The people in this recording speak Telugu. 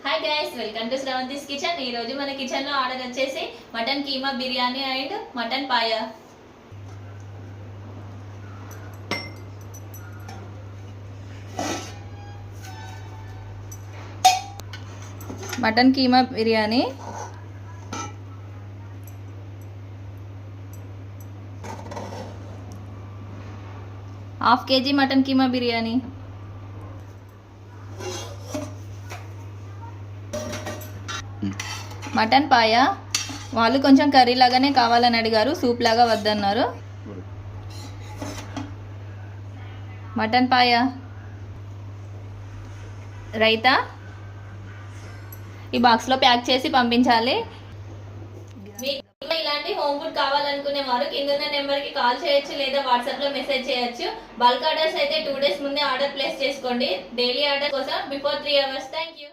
Hi guys, welcome to Shravanthi's kitchen. ఈ రోజు మన కిచెన్ లో ఆర్డర్ వచ్చేసి mutton keema biryani and mutton paya. Mutton keema biryani, half KG mutton keema biryani, mutton paya. వాళ్ళు కొంచెం కర్రీ లాగానే కావాలని అడిగారు, సూప్ లాగా వద్దన్నారు. మటన్ పాయ, రైతా ఈ బాక్స్లో ప్యాక్ చేసి పంపించాలి. మీకు ఇలాంటి హోమ్ ఫుడ్ కావాలనుకునే వారు కింద ఉన్న నెంబర్కి కాల్ చేయొచ్చు లేదా వాట్సాప్లో మెసేజ్ చేయొచ్చు. బల్క్ ఆర్డర్స్ అయితే 2 days ముందే ఆర్డర్ ప్లేస్ చేసుకోండి. డైలీ ఆర్డర్ కోసం బిఫోర్ 3 hours. Thank you.